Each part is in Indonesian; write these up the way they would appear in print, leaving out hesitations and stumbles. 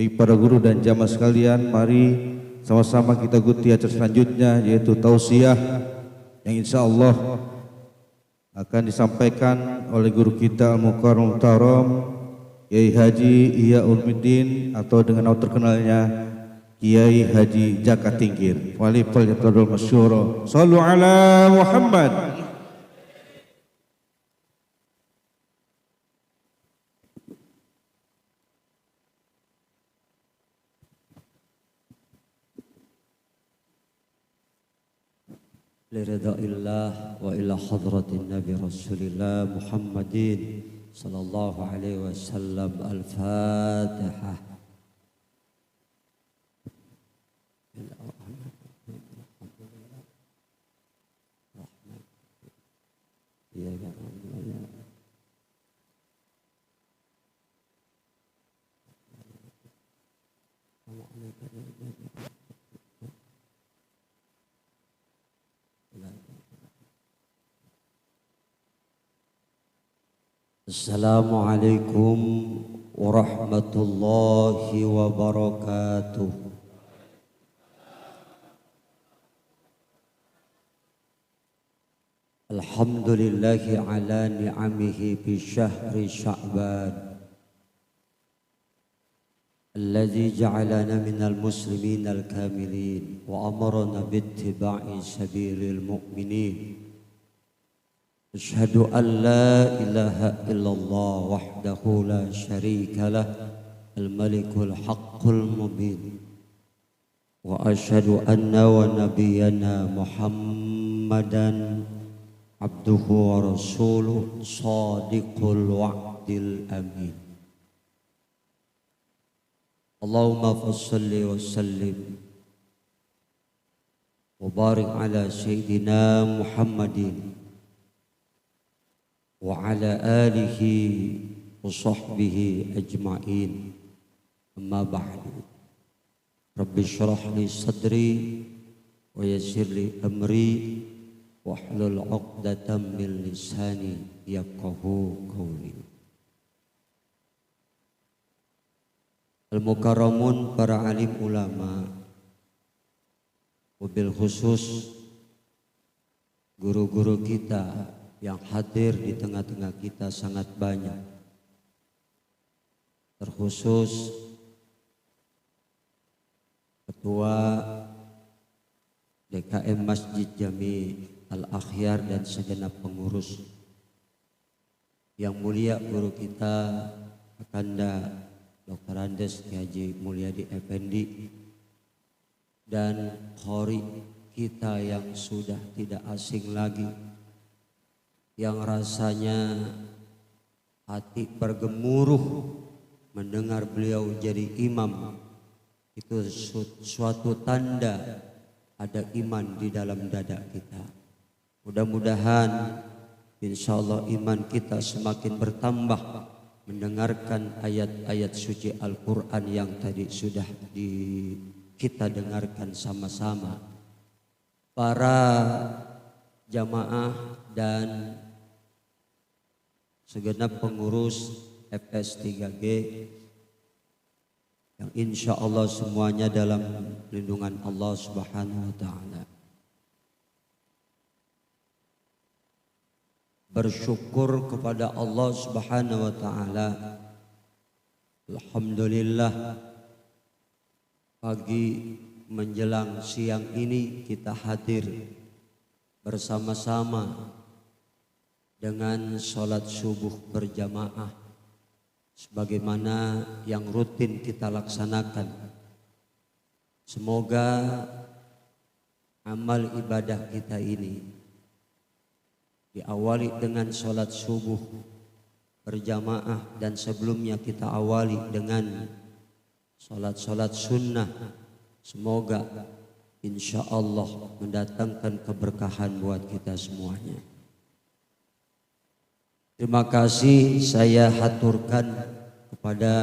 Bagi para guru dan jamaah sekalian, mari sama-sama kita ikuti acara selanjutnya, yaitu tausiah yang insya Allah akan disampaikan oleh guru kita Al-Mukarram Muhtaram Kiai Haji Ihya Ulumuddin, atau dengan nama terkenalnya Kiai Haji Jaka Tingkir. Walifal masyhur. Shallu ala Muhammad. لرضا الله وإلى حضرة النبي رسول الله محمد صلى الله عليه وسلم. الفاتحة. Assalamualaikum warahmatullahi wabarakatuh. Alhamdulillahi ala ni'amihi fi syahri Sya'ban alladzi ja'alana minal muslimin al-kamilin wa amarna bittiba'i sabilil mu'minin. أشهد أن لا إله إلا الله وحده لا شريك له الملك الحق المبين وأشهد أن ونبينا محمدا عبده ورسوله صادق الوعد الأمين. اللهم فصل وسلم وبارك على سيدنا محمد وعلى آله وصحبه أجمعين. أما بعد، رب اشرح لي صدري ويسر لي أمري واحلل عقدة من لساني يفقهوا قولي. Al-Mukarramun, para alim ulama, wabil khusus guru-guru kita yang hadir di tengah-tengah kita sangat banyak, terkhusus Ketua DKM Masjid Jami Al-Akhyar dan segenap pengurus. Yang mulia guru kita Akanda Dr. Andes Haji Mulyadi Effendi dan khori kita yang sudah tidak asing lagi, yang rasanya hati bergemuruh mendengar beliau jadi imam. Itu suatu tanda ada iman di dalam dada kita. Mudah-mudahan insya Allah iman kita semakin bertambah mendengarkan ayat-ayat suci Al-Quran yang tadi sudah kita dengarkan sama-sama. Para jamaah dan segenap pengurus FS3G yang insya Allah semuanya dalam lindungan Allah Subhanahu wa Ta'ala. Bersyukur kepada Allah Subhanahu wa Ta'ala. Alhamdulillah, pagi menjelang siang ini kita hadir bersama-sama dengan sholat subuh berjamaah sebagaimana yang rutin kita laksanakan. Semoga amal ibadah kita ini diawali dengan sholat subuh berjamaah, dan sebelumnya kita awali dengan sholat-sholat sunnah. Semoga insya Allah mendatangkan keberkahan buat kita semuanya. Terima kasih saya haturkan kepada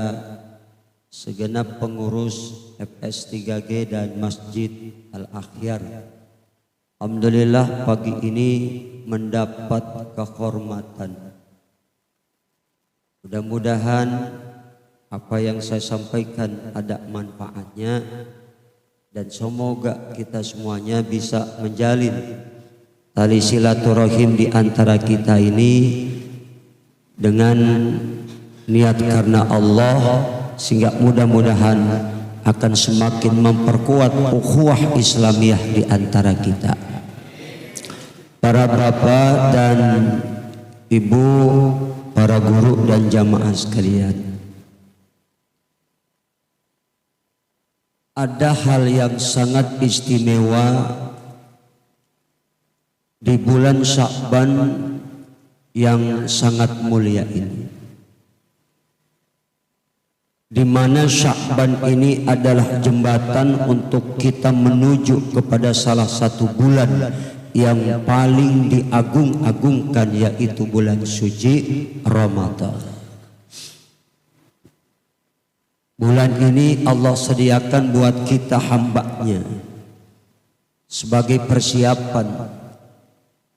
segenap pengurus FS3G dan Masjid Al-Akhyar. Alhamdulillah pagi ini mendapat kehormatan. Mudah-mudahan apa yang saya sampaikan ada manfaatnya, dan semoga kita semuanya bisa menjalin tali silaturahim di antara kita ini dengan niat karena Allah, sehingga mudah-mudahan akan semakin memperkuat ukhuwah Islamiyah di antara kita. Para bapak dan ibu, para guru dan jamaah sekalian, ada hal yang sangat istimewa di bulan Sya'ban yang sangat mulia ini, di mana Sya'ban ini adalah jembatan untuk kita menuju kepada salah satu bulan yang paling diagung-agungkan, yaitu bulan suci Ramadan. Bulan ini Allah sediakan buat kita hambanya sebagai persiapan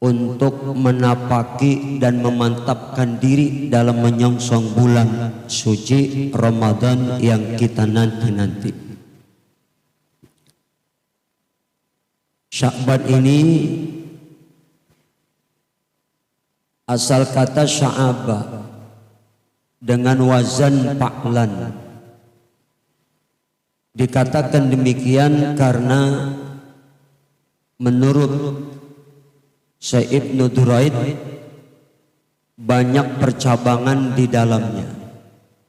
untuk menapaki dan memantapkan diri dalam menyongsong bulan suci Ramadan yang kita nanti-nanti. Sya'ban ini asal kata sya'aba dengan wazan fa'lan. Dikatakan demikian karena menurut Syekh Ibnu Duraid banyak percabangan di dalamnya.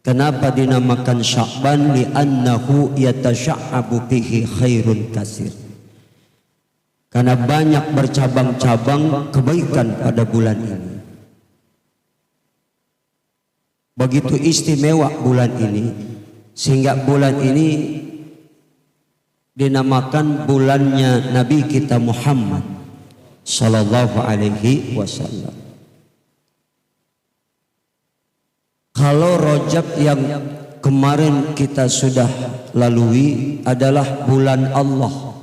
Kenapa dinamakan Sya'ban? Li'annahu yatasya'abu fihi khairun kasir. Karena banyak bercabang-cabang kebaikan pada bulan ini. Begitu istimewa bulan ini, sehingga bulan ini dinamakan bulannya Nabi kita Muhammad sallallahu alaihi wasallam. Kalau Rajab yang kemarin kita sudah lalui adalah bulan Allah,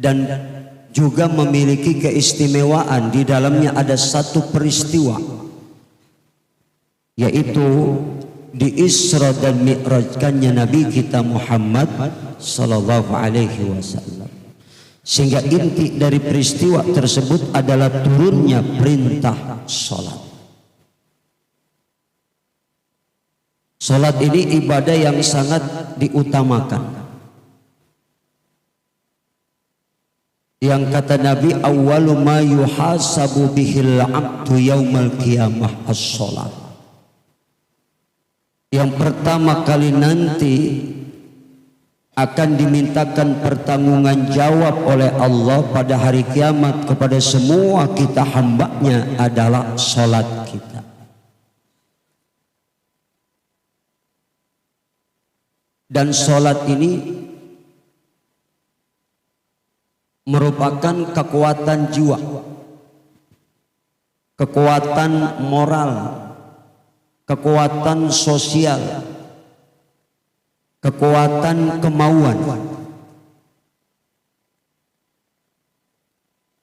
dan juga memiliki keistimewaan. Di dalamnya ada satu peristiwa, yaitu di Isra dan Mi'rajkannya Nabi kita Muhammad sallallahu alaihi wasallam. Sehingga inti dari peristiwa tersebut adalah turunnya perintah salat. Salat ini ibadah yang sangat diutamakan. Yang kata Nabi, awwalu ma yuhasabu bihil 'abdu yaumal qiyamah as-salat. Yang pertama kali nanti akan dimintakan pertanggunggan jawab oleh Allah pada hari kiamat kepada semua kita hambanya adalah salat kita. Dan salat ini merupakan kekuatan jiwa, kekuatan moral, kekuatan sosial, kekuatan kemauan.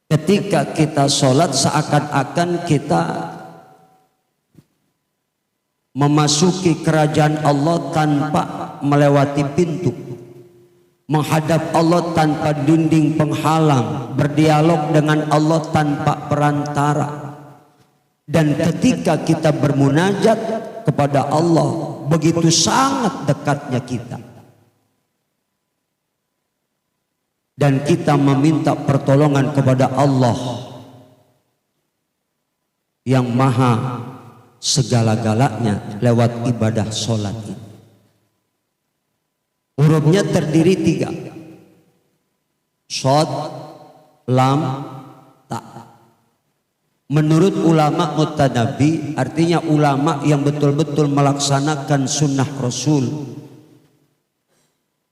Ketika kita sholat, seakan-akan kita memasuki kerajaan Allah tanpa melewati pintu, menghadap Allah tanpa dinding penghalang, berdialog dengan Allah tanpa perantara. Dan ketika kita bermunajat kepada Allah, begitu sangat dekatnya kita. Dan kita meminta pertolongan kepada Allah yang maha segala-galanya lewat ibadah sholat ini. Hurufnya terdiri 3. Shod, lam, ta. Menurut ulama mutanabi, artinya ulama yang betul-betul melaksanakan sunnah Rasul,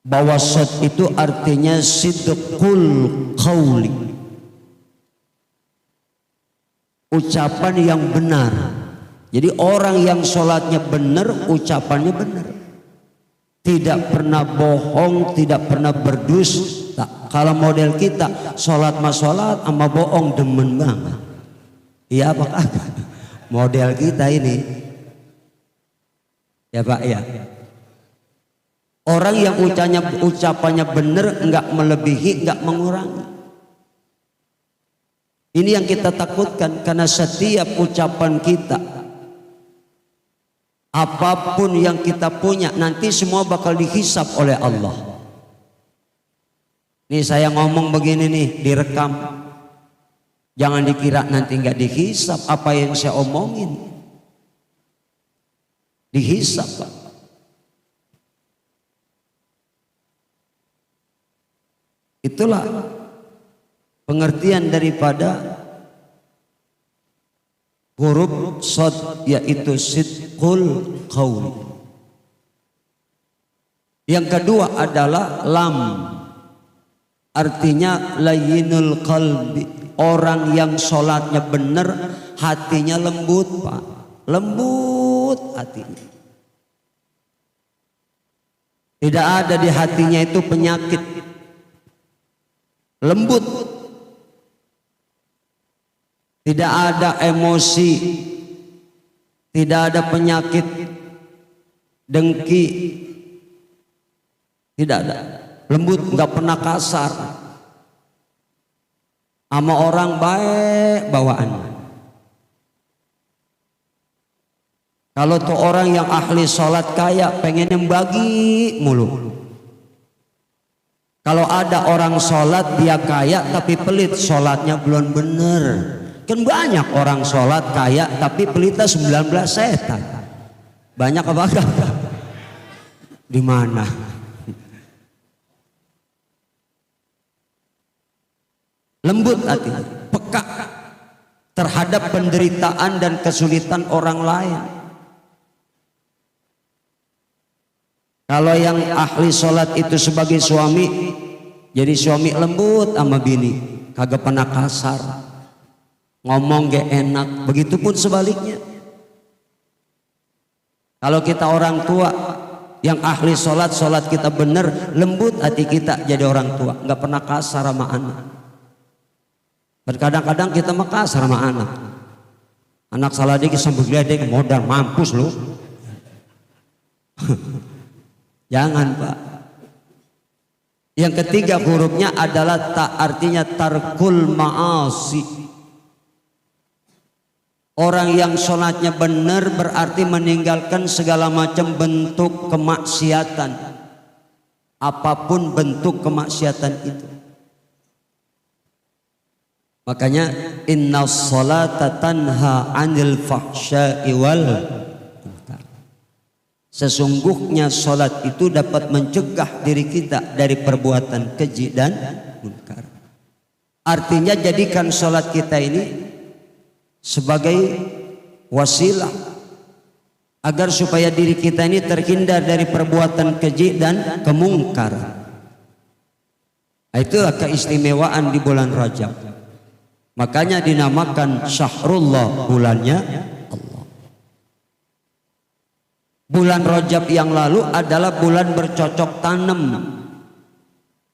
bahwa shod itu artinya sidqul qawli, ucapan yang benar. Jadi orang yang sholatnya benar, ucapannya benar, tidak pernah bohong, tidak pernah berdusta. Kalau model kita sholat mas sholat sama bohong demen banget. Iya apa? Model kita ini. Ya Pak ya. Orang yang ucapannya benar, enggak melebihi, enggak mengurangi. Ini yang kita takutkan, karena setiap ucapan kita, apapun yang kita punya, nanti semua bakal dihisap oleh Allah. Nih saya ngomong begini nih, direkam. Jangan dikira nanti enggak dihisap apa yang saya omongin. Dihisap Pak. Itulah pengertian daripada huruf shad, yaitu sidqul qaul. Yang kedua adalah lam, artinya layyinul qalbi, orang yang sholatnya benar, hatinya lembut Pak, lembut hatinya. Tidak ada di hatinya itu penyakit, lembut. Tidak ada emosi, tidak ada penyakit dengki, tidak ada. Lembut, nggak pernah kasar. Sama orang baik bawaan. Kalau tuh orang yang ahli sholat kaya, pengen yang bagi mulu. Kalau ada orang sholat dia kaya tapi pelit, sholatnya belum bener. Kan banyak orang sholat kaya tapi pelitnya 19 setan. Banyak apa enggak? Di mana? Lembut hati, peka terhadap penderitaan dan kesulitan orang lain. Kalau yang ahli sholat itu sebagai suami, jadi suami lembut sama bini, kagak pernah kasar, ngomong gak enak. Begitupun sebaliknya. Kalau kita orang tua yang ahli sholat, sholat kita bener, lembut hati kita jadi orang tua, nggak pernah kasar sama anak. Kadang-kadang kita mah kasar sama anak. Anak salah dikit sambil geledek, modal mampus lu. Jangan Pak. Yang ketiga hurufnya adalah tak, artinya tarkul ma'asi. Orang yang sholatnya benar berarti meninggalkan segala macam bentuk kemaksiatan. Apapun bentuk kemaksiatan itu. Makanya innas sholata tanha 'anil fahsya'i wal munkar. Sesungguhnya sholat itu dapat mencegah diri kita dari perbuatan keji dan munkar. Artinya jadikan sholat kita ini sebagai wasilah agar supaya diri kita ini terhindar dari perbuatan keji dan kemungkar. Itulah keistimewaan di bulan Rajab. Makanya dinamakan syahrullah, bulannya Allah. Bulan Rajab yang lalu adalah bulan bercocok tanam,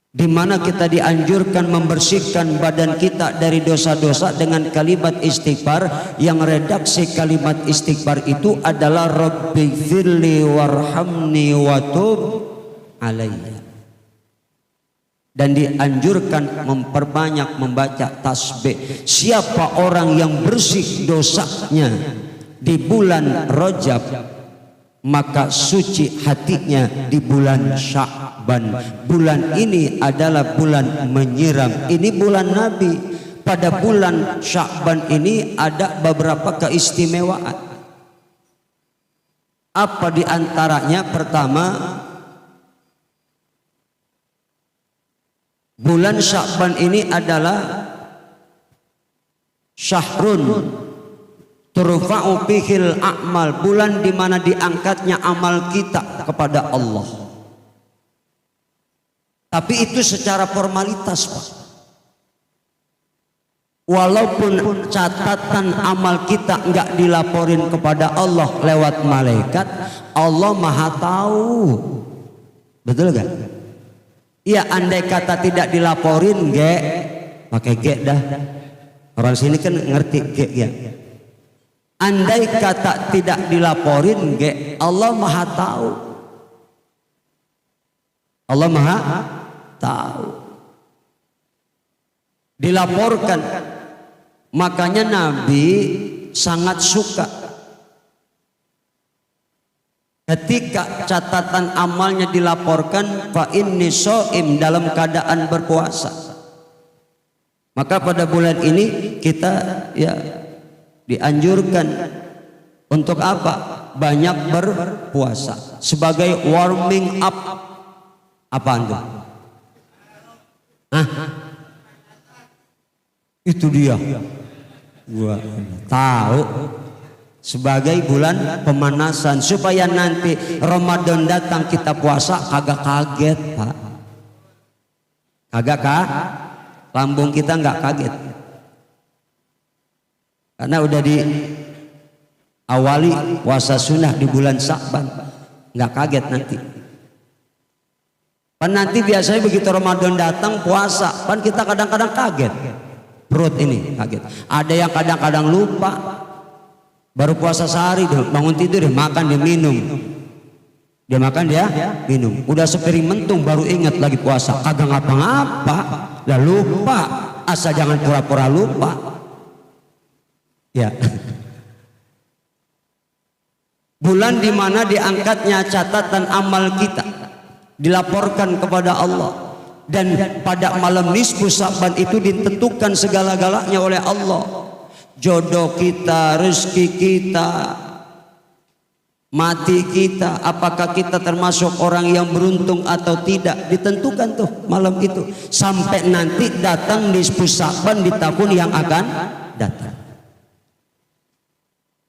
di mana kita dianjurkan membersihkan badan kita dari dosa-dosa dengan kalimat istighfar, yang redaksi kalimat istighfar itu adalah Rabbighfirli warhamni watub alayya. Dan dianjurkan memperbanyak membaca tasbih. Siapa orang yang bersih dosanya di bulan Rajab, maka suci hatinya di bulan Sya'ban. Bulan ini adalah bulan menyiram. Ini bulan Nabi. Pada bulan Sya'ban ini ada beberapa keistimewaan. Apa diantaranya? Pertama, bulan Sya'ban ini adalah syahrun turfa'u fihil a'mal, bulan di mana diangkatnya amal kita kepada Allah. Tapi itu secara formalitas Pak. Walaupun catatan amal kita enggak dilaporin kepada Allah lewat malaikat, Allah Maha tahu. Betul gak? Iya, andai kata tidak dilaporin, pakai dah. Orang sini kan ngerti ya. Andai kata tidak dilaporin, Allah Maha tahu. Allah Maha tahu. Dilaporkan. Makanya Nabi sangat suka ketika catatan amalnya dilaporkan, fa inni shaim, dalam keadaan berpuasa. Maka pada bulan ini kita dianjurkan untuk apa? Banyak berpuasa sebagai warming up. Apaan tuh? Itu dia. Gua tahu. Sebagai bulan pemanasan supaya nanti Ramadan datang kita puasa kagak kaget, Pak. Lambung kita nggak kaget. Karena udah diawali puasa sunnah di bulan Sya'ban, nggak kaget nanti. Kan nanti biasanya begitu Ramadan datang puasa, kan kita kadang-kadang kaget. Perut ini kaget. Ada yang kadang-kadang lupa. Baru puasa sehari, bangun tidur, dia makan, dia minum. Dia makan, dia minum. Udah sepiring mentung baru ingat lagi puasa. Kagak ngapa-ngapa, lah lupa. Asal jangan pura-pura lupa. Ya. Bulan dimana diangkatnya catatan amal kita, dilaporkan kepada Allah. Dan pada malam nisfu Sya'ban itu ditentukan segala-galanya oleh Allah. Jodoh kita, rezeki kita, mati kita, apakah kita termasuk orang yang beruntung atau tidak, ditentukan tuh malam itu sampai nanti datang nisfu Sya'ban di tahun yang akan datang.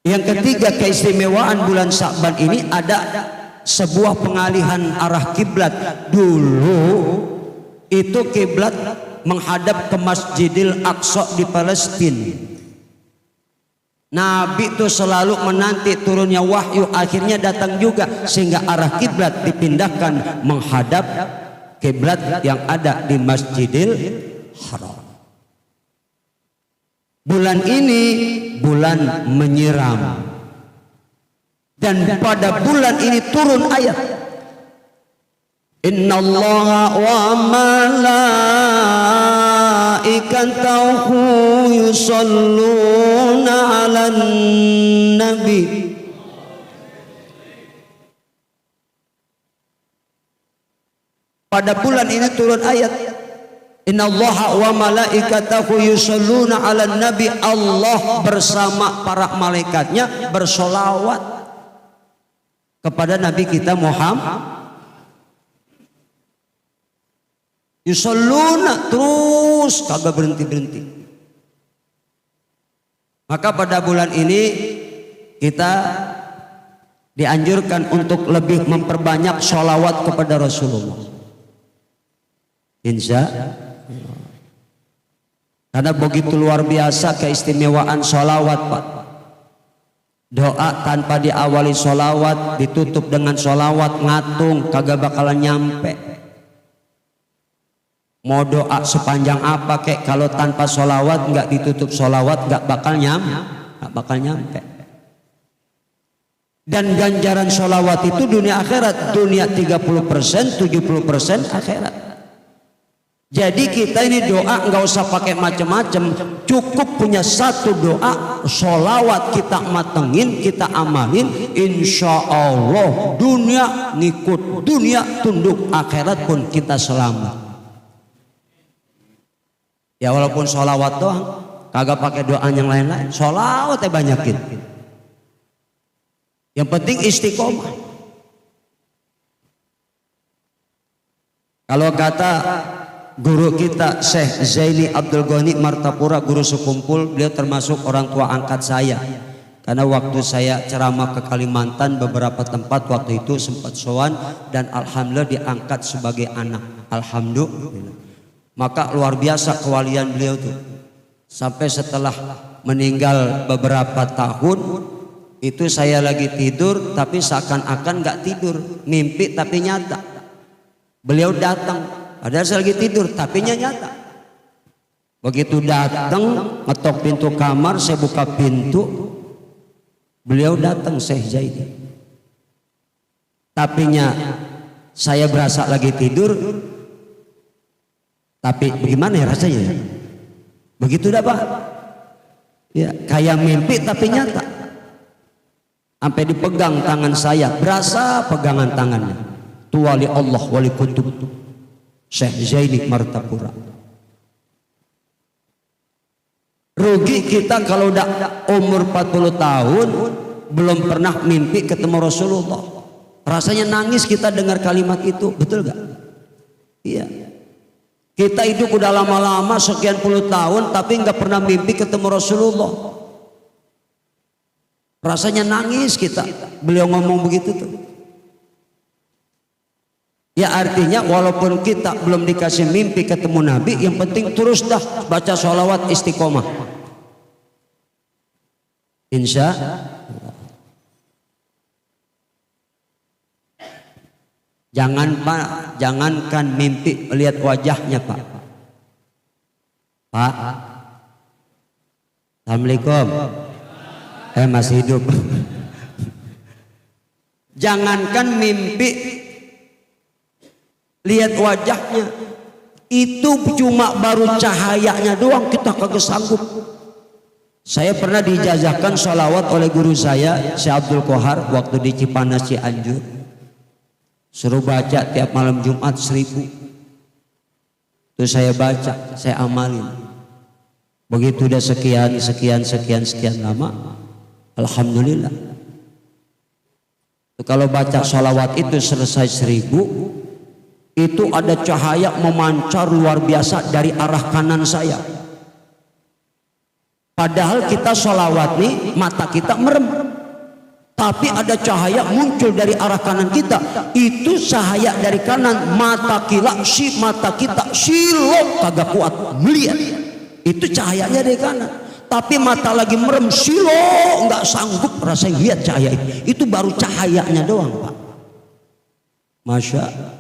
Yang ketiga, keistimewaan bulan Sya'ban ini ada sebuah pengalihan arah kiblat. Dulu itu kiblat menghadap ke Masjidil Aqsa di Palestina. Nabi itu selalu menanti turunnya wahyu, akhirnya datang juga sehingga arah kiblat dipindahkan menghadap kiblat yang ada di Masjidil Haram. Bulan ini bulan menyiram, dan pada bulan ini turun ayat Innallaha wa malaikatahu yusalluna 'alan nabi. Pada bulan ini turun ayat Innallaha wa malaikatahu yusalluna 'alan nabi. Allah bersama para malaikatnya bersolawat kepada Nabi kita Muhammad. Yusalluna terus kagak berhenti-berhenti. Maka pada bulan ini kita dianjurkan untuk lebih memperbanyak sholawat kepada Rasulullah. Insya Allah. Karena begitu luar biasa keistimewaan sholawat, Pak. Doa tanpa diawali sholawat, ditutup dengan sholawat, ngatung kagak bakalan nyampe. Mau doa sepanjang apa kek, kalau tanpa sholawat nggak ditutup sholawat nggak bakal nyampe. Dan ganjaran sholawat itu dunia akhirat, dunia 30%, 70% akhirat. Jadi kita ini doa nggak usah pakai macam-macam, cukup punya satu doa, sholawat kita matengin, kita amalin, insya Allah dunia ngikut, dunia tunduk, akhirat pun kita selamat. Ya walaupun sholawat doang, kagak pakai doa yang lain-lain, sholawat banyakin. Yang penting istiqomah. Kalau kata guru kita Syekh Zaini Abdul Ghani Martapura, guru sekumpul, beliau termasuk orang tua angkat saya. Karena waktu saya ceramah ke Kalimantan beberapa tempat waktu itu sempat sowan dan alhamdulillah diangkat sebagai anak. Alhamdulillah. Maka luar biasa kewalian beliau tuh. Sampai setelah meninggal beberapa tahun, itu saya lagi tidur tapi seakan-akan gak tidur, mimpi tapi nyata. Beliau datang, padahal saya lagi tidur tapi nyata. Begitu datang, ngetok pintu kamar, saya buka pintu, Beliau datang Syekh Zaidi. Tapinya saya berasa lagi tidur. Tapi bagaimana ya rasanya? Begitu dah Pak. Ya, kayak mimpi tapi nyata. Sampai dipegang tangan saya, berasa pegangan tangannya. Tuwali Allah wali kutub. Syekh Zaidi Martapura. Rugi kita kalau udah umur 40 tahun belum pernah mimpi ketemu Rasulullah. Rasanya nangis kita dengar kalimat itu, betul gak? Iya. Kita hidup udah lama-lama sekian puluh tahun tapi nggak pernah mimpi ketemu Rasulullah. Rasanya nangis kita. Beliau ngomong begitu tuh. Ya artinya walaupun kita belum dikasih mimpi ketemu Nabi, yang penting terus dah baca sholawat istiqomah. Insya Allah. Jangan Pak, jangankan mimpi melihat wajahnya Pak. Pak, Assalamualaikum. Masih hidup. Jangankan mimpi lihat wajahnya, itu cuma baru cahayanya doang kita kagak sanggup. Saya pernah dijazahkan sholawat oleh guru saya Syekh Abdul Kohar waktu di Cipanas Cianjur. Suruh baca tiap malam Jumat 1000. Terus saya baca, saya amalin. Begitu udah sekian lama, alhamdulillah. Kalau baca sholawat itu selesai 1000, itu ada cahaya memancar luar biasa dari arah kanan saya. Padahal kita sholawat nih mata kita merem, tapi ada cahaya muncul dari arah kanan kita. Itu cahaya dari kanan, mata kita silok kagak kuat melihat. Itu cahayanya dari kanan, tapi mata lagi merem silok nggak sanggup rasanya lihat cahaya itu. Itu baru cahayanya doang Pak. Masya Allah.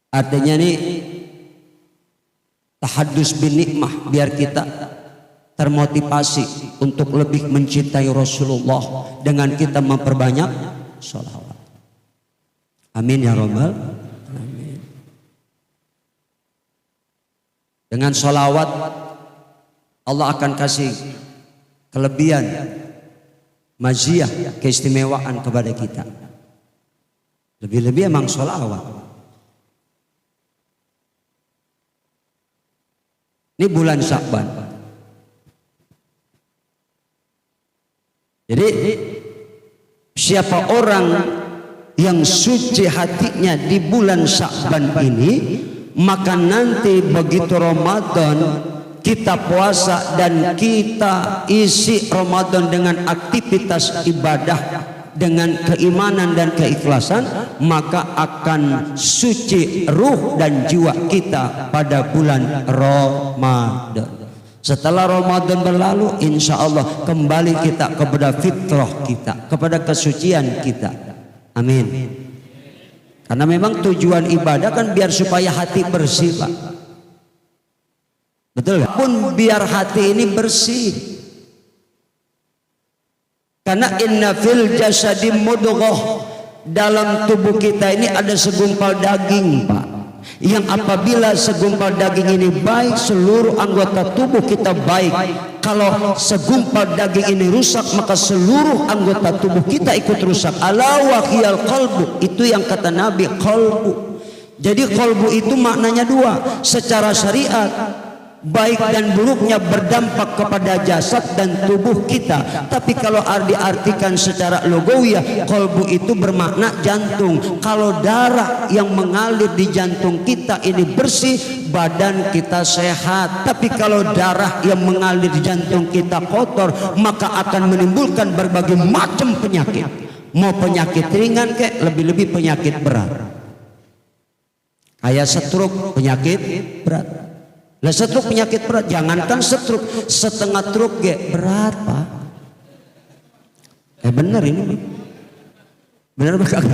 Artinya nih tahadus bin nikmah, biar kita termotivasi untuk lebih mencintai Rasulullah dengan kita memperbanyak sholawat. Amin ya rabbal alamin. Dengan sholawat Allah akan kasih kelebihan, maziyah, keistimewaan kepada kita. Lebih-lebih emang sholawat. Ini bulan Sya'ban. Jadi siapa orang yang suci hatinya di bulan Sya'ban ini, maka nanti begitu Ramadan kita puasa dan kita isi Ramadan dengan aktivitas ibadah dengan keimanan dan keikhlasan, maka akan suci ruh dan jiwa kita pada bulan Ramadan. Setelah Ramadan berlalu, insya Allah kembali kita kepada fitrah kita, kepada kesucian kita. Amin. Karena memang tujuan ibadah kan biar supaya hati bersih Pak. Betul gak? Pun biar hati ini bersih. Karena inna fil jasadi mudghah, dalam tubuh kita ini ada segumpal daging Pak, yang apabila segumpal daging ini baik, seluruh anggota tubuh kita baik. Kalau segumpal daging ini rusak, maka seluruh anggota tubuh kita ikut rusak. Ala wahiyal qalbu, itu yang kata Nabi, qalbu. Jadi qalbu itu maknanya dua. Secara syariat baik dan buruknya berdampak kepada jasad dan tubuh kita. Tapi kalau diartikan secara lugawiyah, qalbu itu bermakna jantung. Kalau darah yang mengalir di jantung kita ini bersih, badan kita sehat. Tapi kalau darah yang mengalir di jantung kita kotor, maka akan menimbulkan berbagai macam penyakit. Mau penyakit ringan kek, lebih-lebih penyakit berat. Kayak stroke, penyakit berat. Lah stroke penyakit berat, jangankan stroke, setengah stroke berat Pak. Bener ini, bener bakal.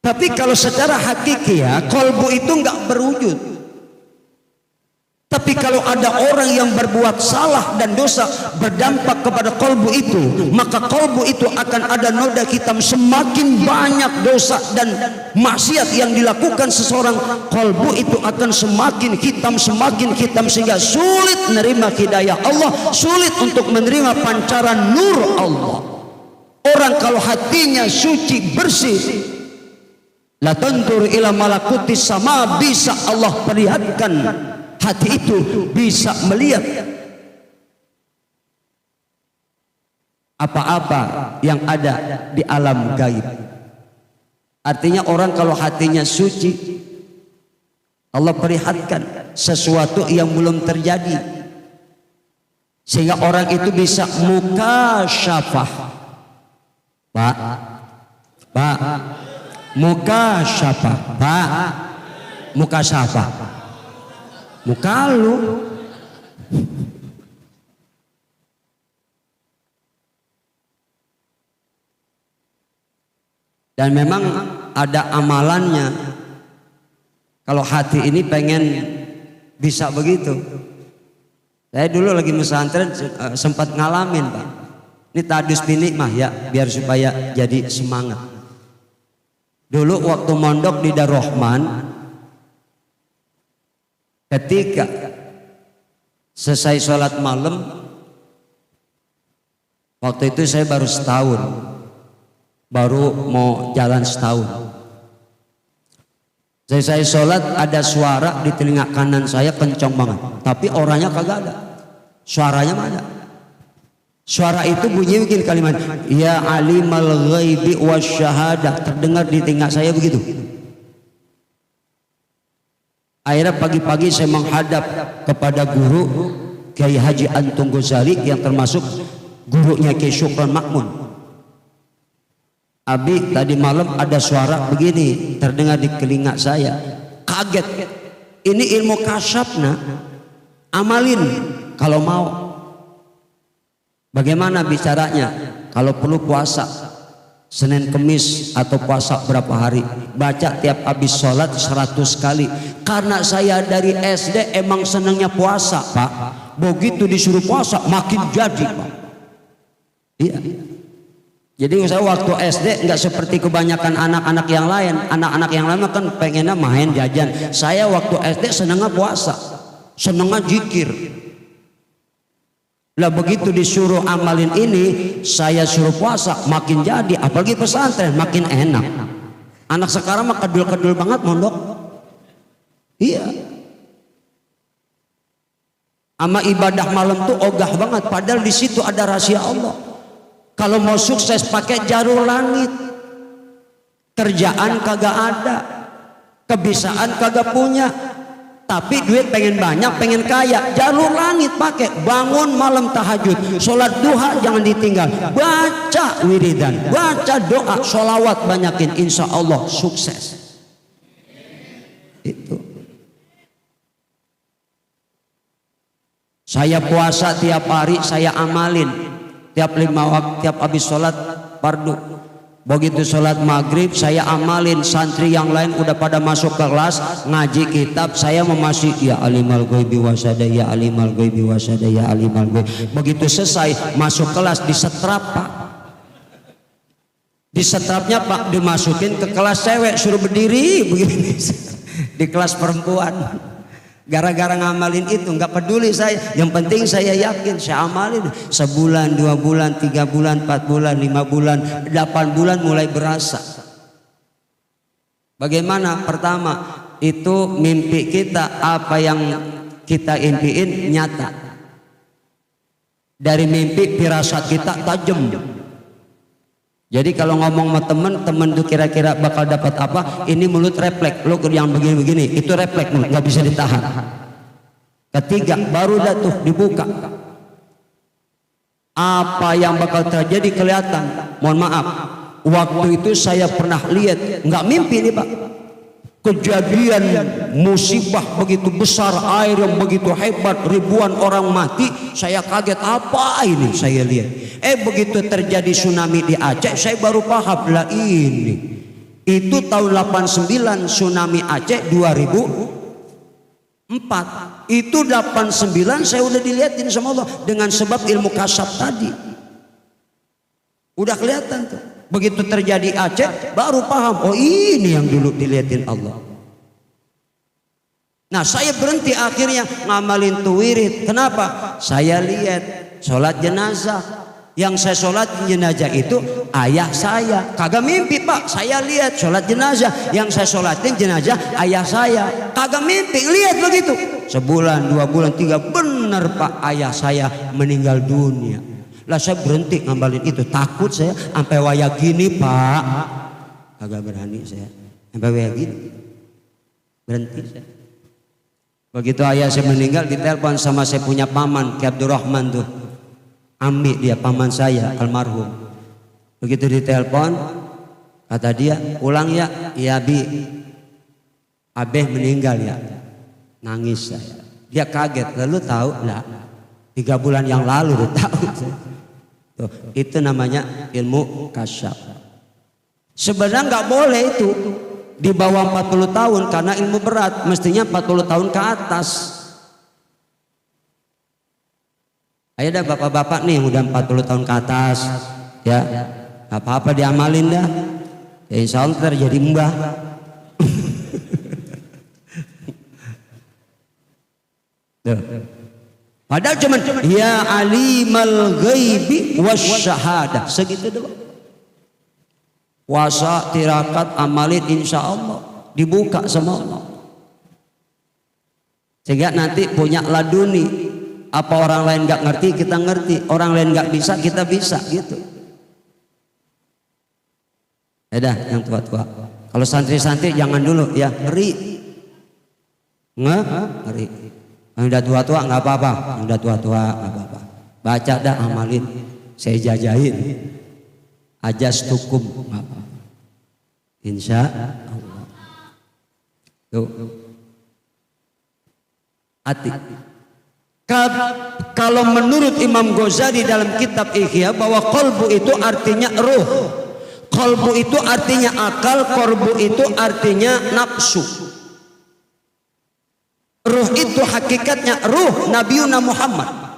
Tapi kalau secara hakiki ya, kolbu itu nggak berwujud. Tapi kalau ada orang yang berbuat salah dan dosa berdampak kepada kolbu itu, maka kolbu itu akan ada noda hitam. Semakin banyak dosa dan maksiat yang dilakukan seseorang, kolbu itu akan semakin hitam sehingga sulit menerima hidayah Allah, sulit untuk menerima pancaran nur Allah. Orang kalau hatinya suci bersih, la tantur ila malakutis sama, bisa Allah perlihatkan. Hati itu bisa melihat apa-apa yang ada di alam gaib. Artinya orang kalau hatinya suci, Allah perlihatkan sesuatu yang belum terjadi, sehingga orang itu bisa mukasyafah. Pak, mukasyafah, Pak, mukasyafah. Muka lu. Dan memang ada amalannya. Kalau hati ini pengen bisa begitu. Saya dulu lagi pesantren sempat ngalamin, Pak. Ini tadus bini mah ya, biar supaya jadi semangat. Dulu waktu mondok di Darrohman, ketika selesai sholat malam, waktu itu saya baru setahun, baru mau jalan setahun. Selesai sholat ada suara di telinga kanan saya kencang banget, tapi orangnya kagak ada. Suaranya mana? Suara itu bunyi begini kalimat, ya alimal ghaibi wasyahadah, terdengar di telinga saya begitu. Akhirnya pagi-pagi saya menghadap kepada guru Kiai Haji Antung Ghazali yang termasuk gurunya Kiai Syukron Makmun. Abi, tadi malam ada suara begini terdengar di telinga saya. Kaget. Ini ilmu kasyafna. Amalin kalau mau. Bagaimana bicaranya? Kalau perlu puasa Senin Kemis atau puasa berapa hari, baca tiap habis sholat 100 kali. Karena saya dari SD emang senangnya puasa, Pak. Begitu disuruh puasa makin jadi, Pak. Iya. Jadi saya waktu SD nggak seperti kebanyakan anak-anak yang lain. Anak-anak yang lain kan pengennya main jajan. Saya waktu SD senangnya puasa, senangnya zikir. Lah begitu disuruh amalin ini, saya suruh puasa makin jadi, apalagi pesantren makin enak. Anak sekarang mah kedul-kedul banget mondok. Iya. Ama ibadah malam tuh ogah banget, padahal di situ ada rahasia Allah. Kalau mau sukses pakai jalur langit. Kerjaan kagak ada, kebisaan kagak punya. Tapi duit pengen banyak, pengen kaya, jalur langit pakai. Bangun malam tahajud, sholat duha jangan ditinggal, baca wiridan, baca doa, sholawat banyakin, insya Allah sukses. Itu. Saya puasa tiap hari, saya amalin tiap 5 waktu, tiap habis sholat fardu. Begitu sholat maghrib saya amalin, santri yang lain udah pada masuk ke kelas ngaji kitab, saya masih ya alimal ghaibi wasada, ya alimal ghaibi wasada, ya alimal ghaibi. Begitu selesai masuk kelas disetrap, Pak. Disetrapnya, Pak, dimasukin ke kelas cewek, suruh berdiri begini di kelas perempuan. Gara-gara ngamalin itu nggak peduli saya, yang penting saya yakin saya amalin. Sebulan, 2 bulan, 3 bulan, 4 bulan, 5 bulan, 8 bulan mulai berasa. Bagaimana? Pertama itu mimpi kita, apa yang kita impiin nyata. Dari mimpi firasat kita tajam. Jadi kalau ngomong sama temen tuh kira-kira bakal dapat apa, ini mulut refleks, lo yang begini-begini, itu refleks, nggak bisa ditahan. Ketiga, baru dah tuh dibuka. Apa yang bakal terjadi kelihatan. Mohon maaf, waktu itu saya pernah lihat, nggak mimpi nih, Pak. Kejadian musibah begitu besar, air yang begitu hebat, ribuan orang mati. Saya kaget, apa ini saya lihat. Begitu terjadi tsunami di Aceh, saya baru paham lah ini Itu tahun 89 tsunami Aceh 2004. Itu 89 saya udah dilihatin sama Allah dengan sebab ilmu kasab tadi. Udah kelihatan tuh. Begitu terjadi Aceh baru paham, oh ini yang dulu dilihatin Allah. Nah saya berhenti akhirnya ngamalin tuh wirid. Kenapa? Saya lihat sholat jenazah. Yang saya sholat jenazah itu ayah saya. Kagak mimpi Pak, saya lihat sholat jenazah. Yang saya sholatin jenazah ayah saya. Kagak mimpi, lihat begitu. Sebulan, 2 bulan, 3, bener Pak, ayah saya meninggal dunia. Lah saya berhenti ngamalin itu. Takut saya sampai waya gini Pak. Kagak berani saya sampai waya gini. Berhenti saya. Begitu ayah saya meninggal, ditelepon sama saya punya paman Ki Abdurrahman tuh. Ami dia paman saya almarhum. Begitu ditelepon, kata dia, pulang ya. Iya Bi, Abeh meninggal ya. Nangis saya. Dia kaget, lalu tahu lah 3 bulan yang lalu udah tahu. Tuh, itu namanya ilmu kasyaf. Sebenarnya nggak boleh itu di bawah 40 tahun karena ilmu berat, mestinya 40 tahun ke atas. Ayo dah bapak-bapak nih yang udah 40 tahun ke atas ya, apa-apa diamalin dah ya, insya Allah terjadi mbah. Padahal cuman ya alimal ghaibi wasyahada segitu doang. Puasa, tirakat, amalin insya Allah dibuka sama Allah sehingga nanti punya laduni. Apa orang lain gak ngerti kita ngerti, orang lain gak bisa kita bisa gitu. Ya dah yang tua-tua. Kalau santri-santri jangan dulu ya, ngeri. Ngeri. Yang udah tua-tua nggak apa-apa, yang udah tua-tua nggak apa-apa. Baca dah, amalin, saya jajahin. Ajas tukum nggak apa-apa. Insya Allah. Tuh. Hati. Kalau menurut Imam Ghazali dalam kitab Ihya bahwa qalbu itu artinya ruh, qalbu itu artinya akal, qalbu itu artinya nafsu. Ruh itu hakikatnya ruh Nabiuna Muhammad,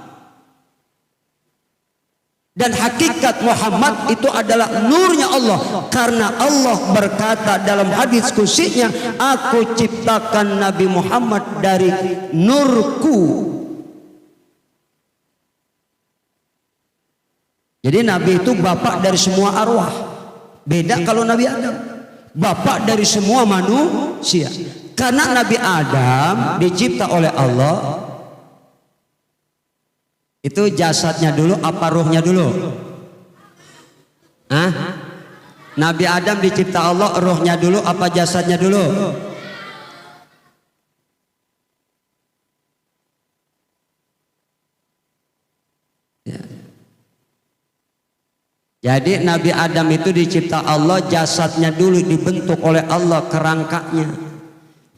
dan hakikat Muhammad itu adalah nurnya Allah, karena Allah berkata dalam hadis qudsinya, aku ciptakan Nabi Muhammad dari nurku. Jadi Nabi itu bapak dari semua arwah. Beda kalau Nabi Adam, bapak dari semua manusia. Karena Nabi Adam dicipta oleh Allah, itu jasadnya dulu apa ruhnya dulu? Hah? Nabi Adam dicipta Allah, ruhnya dulu apa jasadnya dulu? Ya. Jadi Nabi Adam itu dicipta Allah, jasadnya dulu dibentuk oleh Allah, kerangkanya.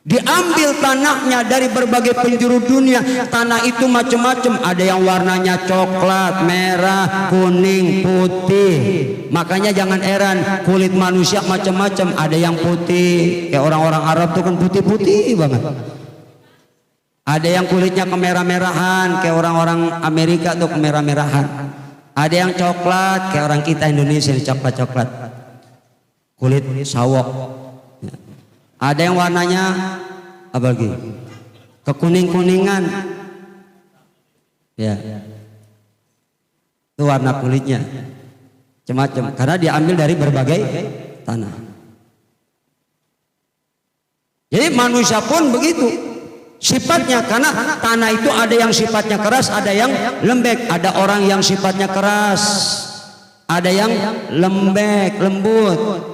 Diambil tanahnya dari berbagai penjuru dunia. Tanah itu macam-macam, ada yang warnanya coklat, merah, kuning, putih. Makanya jangan heran, kulit manusia macam-macam, ada yang putih, kayak orang-orang Arab tuh kan putih-putih banget. Ada yang kulitnya kemerah-merahan, kayak orang-orang Amerika tuh kemerah-merahan. Ada yang coklat, kayak orang kita Indonesia coklat-coklat, kulit sawok. Ada yang warnanya apa lagi? Kekuning-kuningan. Ya. Itu warna kulitnya. Macam-macam, karena diambil dari berbagai tanah. Jadi manusia pun begitu sifatnya, karena tanah itu ada yang sifatnya keras, ada yang lembek. Ada orang yang sifatnya keras, ada yang lembek, lembut.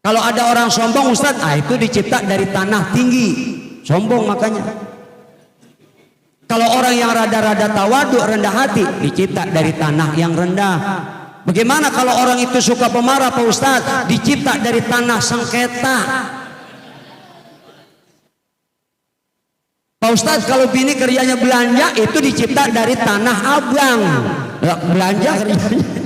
Kalau ada orang sombong Ustadz, itu dicipta dari tanah tinggi, sombong makanya. Kalau orang yang rada-rada tawaduk, rendah hati, dicipta dari tanah yang rendah. Bagaimana kalau orang itu suka pemarah Pak Ustadz, dicipta dari tanah sengketa. Pak Ustadz kalau bini kerjanya belanja, itu dicipta dari tanah abang. Belanja kerjanya.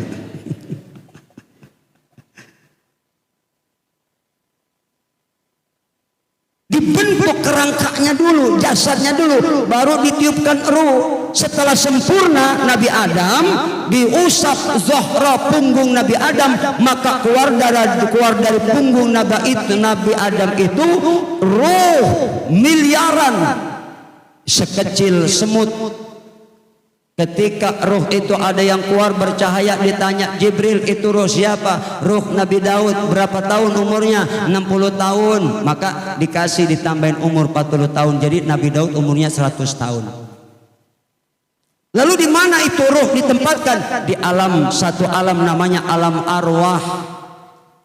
dibentuk kerangkanya dulu, jasadnya dulu, baru ditiupkan ruh. Setelah sempurna Nabi Adam, diusap zohra punggung Nabi Adam, maka keluar dari punggung Nabi Adam itu ruh miliaran sekecil semut. Ketika ruh itu ada yang keluar bercahaya, ditanya Jibril, itu ruh siapa? Ruh Nabi Daud. Berapa tahun umurnya? 60 tahun. Maka dikasih ditambahin umur 40 tahun. Jadi Nabi Daud umurnya 100 tahun. Lalu di mana itu ruh ditempatkan? Di alam, satu alam namanya alam arwah.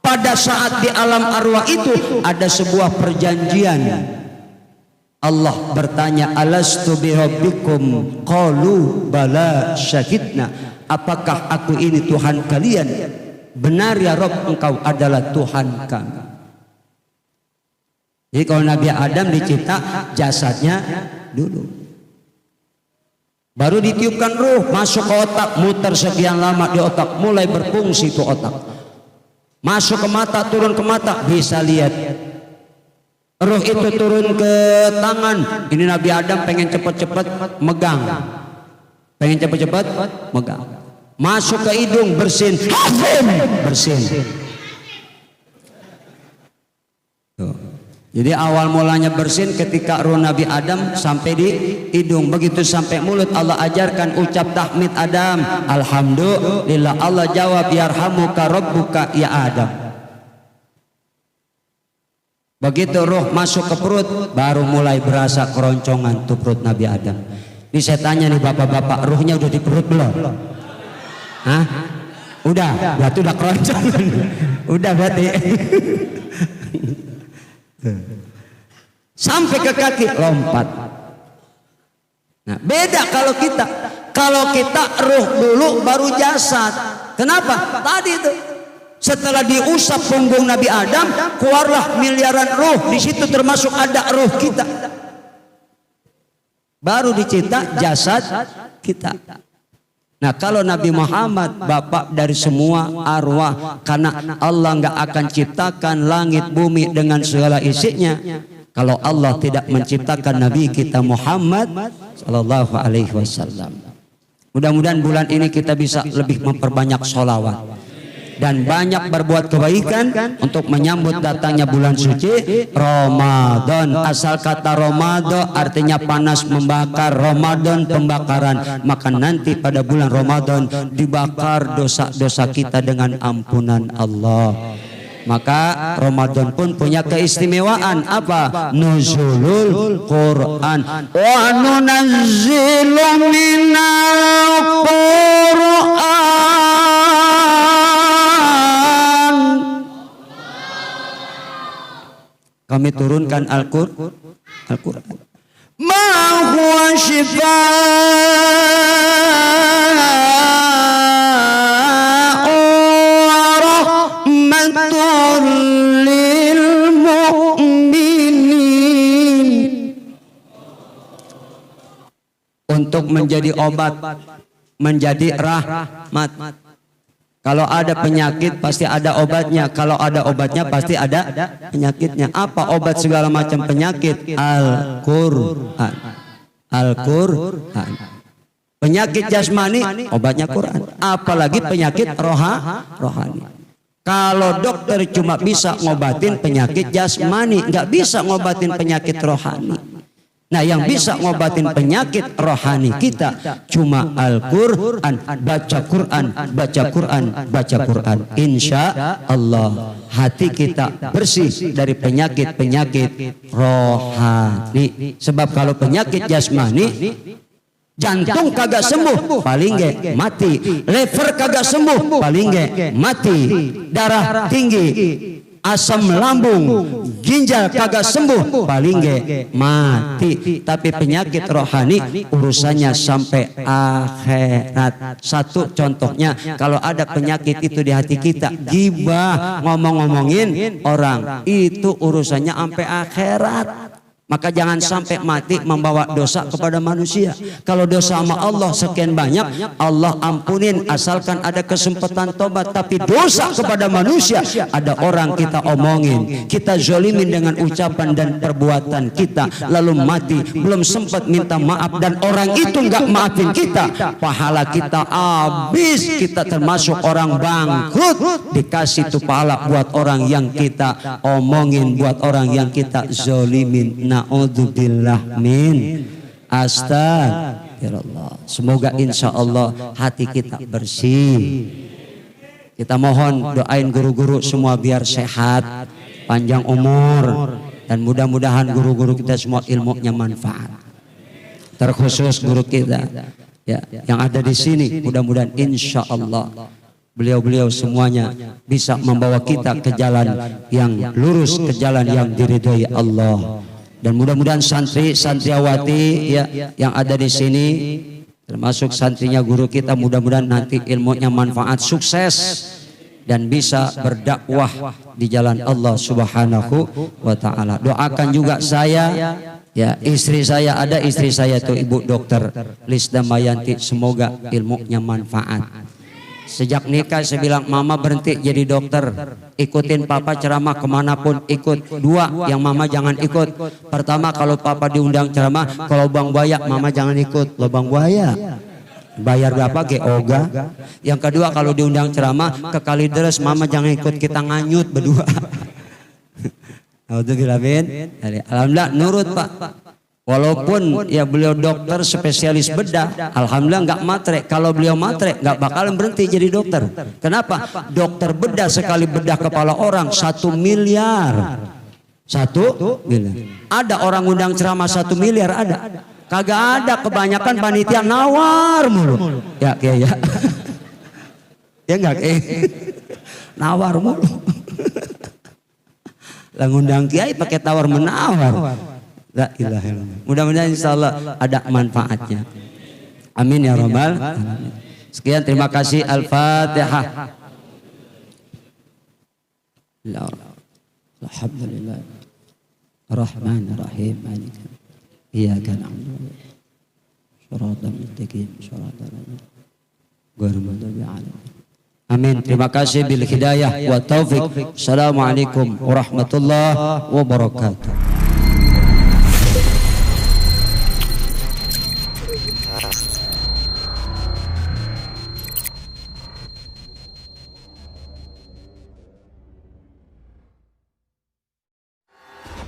Pada saat di alam arwah itu ada sebuah perjanjian. Allah bertanya, alastu birabbikum qalu bala syahidna. Apakah aku ini Tuhan kalian? Benar ya Rabb, engkau adalah Tuhan kami. Jadi kalau Nabi Adam dicipta jasadnya dulu, baru ditiupkan ruh, masuk ke otak, muter sekian lama di otak, mulai berfungsi itu otak. Masuk ke mata, turun ke mata, bisa lihat. Ruh itu turun ke tangan. Ini Nabi Adam pengen cepat-cepat megang, pengen cepat-cepat megang. Masuk ke hidung, bersin, bersin. Tuh. Jadi awal mulanya bersin ketika ruh Nabi Adam sampai di hidung. Begitu sampai mulut, Allah ajarkan ucap tahmid Adam, alhamdulillah. Allah jawab, yarhamuka rabbuka ya Adam. Begitu ruh masuk ke perut, baru mulai berasa keroncongan tuh perut Nabi Adam. Ini saya tanya nih bapak-bapak, ruhnya udah di perut belum? Hah? Udah, berarti udah keroncongan. Udah berarti. Sampai ke kaki, lompat. Nah, beda kalau kita ruh dulu baru jasad. Kenapa? Tadi itu setelah diusap punggung Nabi Adam, keluarlah miliaran ruh. Di situ termasuk ada ruh kita. Baru dicipta jasad kita. Nah, kalau Nabi Muhammad bapak dari semua arwah, karena Allah nggak akan ciptakan langit bumi dengan segala isinya kalau Allah tidak menciptakan Nabi kita Muhammad sallallahu alaihi wasallam. Mudah-mudahan bulan ini kita bisa lebih memperbanyak sholawat dan banyak berbuat kebaikan untuk menyambut datangnya bulan suci Ramadan. Asal kata Ramadan artinya panas membakar, Ramadan pembakaran. Maka nanti pada bulan Ramadan dibakar dosa-dosa kita dengan ampunan Allah. Maka Ramadan pun punya keistimewaan apa? Nuzulul Quran. Wa nunazzilu minal Quran. Kami turunkan Al-Quran. Ma huwa shifaa'un wa rahmatun lil mu'minin. Untuk menjadi obat, menjadi rahmat. Kalau ada penyakit pasti ada obatnya. Kalau ada obatnya pasti ada penyakitnya. Apa obat segala macam penyakit? Al-Quran. Al-Quran. Penyakit jasmani obatnya Quran. Apalagi penyakit rohani. Kalau dokter cuma bisa ngobatin penyakit jasmani, nggak bisa ngobatin penyakit rohani. Nah, yang bisa ngobatin penyakit rohani kita cuma Al-Quran, baca Quran, baca Quran, baca Quran. Insya Allah hati kita bersih dari penyakit-penyakit rohani. Sebab kalau penyakit jasmani, jantung kagak sembuh, paling nggak mati. Lever kagak sembuh, paling nggak mati. Darah tinggi, asam lambung, ginjal kagak sembuh, paling nggak mati. Tapi penyakit rohani urusannya sampai akhirat. Satu contohnya, kalau ada penyakit itu di hati kita, ghibah, ngomong-ngomongin orang, itu urusannya sampai akhirat. Maka jangan sampai mati membawa dosa kepada manusia. Kalau dosa sama Allah sekian banyak, Allah ampunin asalkan ada kesempatan tobat. Tapi dosa kepada manusia, ada orang kita omongin, kita zolimin dengan ucapan dan perbuatan kita, lalu mati belum sempat minta maaf dan orang itu nggak maafin kita, pahala kita habis, kita termasuk orang bangkrut. Dikasih tuh pahala buat orang yang kita omongin, buat orang yang kita zolimin. Na'udzubillah min astagfirullah. Semoga insya Allah hati kita bersih. Kita mohon doain guru-guru semua biar sehat, panjang umur, dan mudah-mudahan guru-guru kita semua ilmunya manfaat. Terkhusus guru kita ya, yang ada di sini, mudah-mudahan insya Allah beliau-beliau semuanya bisa membawa kita ke jalan yang lurus, ke jalan yang diridhoi Allah. Dan mudah-mudahan santri-santriawati ya yang ada di sini, termasuk santrinya guru kita, mudah-mudahan nanti ilmunya manfaat, sukses dan bisa berdakwah di jalan Allah Subhanahu wa taala. Doakan juga saya ya, istri saya, ada istri saya tuh Ibu Dokter Lisda Mayanti, semoga ilmunya manfaat. Sejak nikah saya bilang, mama berhenti jadi dokter, ikutin papa ceramah kemanapun ikut. Dua yang mama jangan ikut. Pertama, kalau papa diundang ceramah ke lubang buaya, mama jangan ikut lubang buaya, bayar berapa ge oga. Yang kedua, kalau diundang ceramah ke Kalideres, mama jangan ikut, kita nganyut berdua. Alhamdulillah nurut Pak. Walaupun ya beliau dokter spesialis bedah, alhamdulillah nggak matre. Kalau beliau matre nggak bakalan berhenti jadi dokter. Kenapa? Dokter bedah sekali bedah kepala orang 1 miliar. 1 miliar. Ada orang undang ceramah 1 miliar ada? Kagak ada. Kebanyakan panitia nawar mulu. Ya kayak ya. Ya nggak kayak nawar mulu. Lah ngundang kiai pakai tawar menawar. La ilaha illallah. Mudah-mudahan insyaallah ada manfaatnya. Amin ya rabbal alamin. Sekian, terima kasih. Al-Fatihah. Alhamdulillah. Ar-Rahmanir Rahim. Iyyaka na'budu wa amin. Terima kasih bil hidayah wa taufik. Assalamualaikum warahmatullahi wabarakatuh.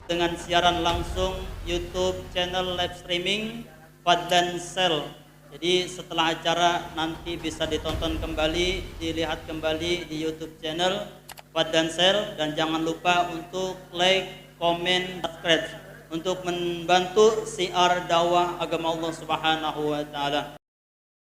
Dengan siaran langsung YouTube channel live streaming Fadlan Sel. Jadi setelah acara nanti bisa ditonton kembali, dilihat kembali di YouTube channel Fadlan Sel, dan jangan lupa untuk like, komen, subscribe untuk membantu siar dakwah agama Allah Subhanahu wa taala.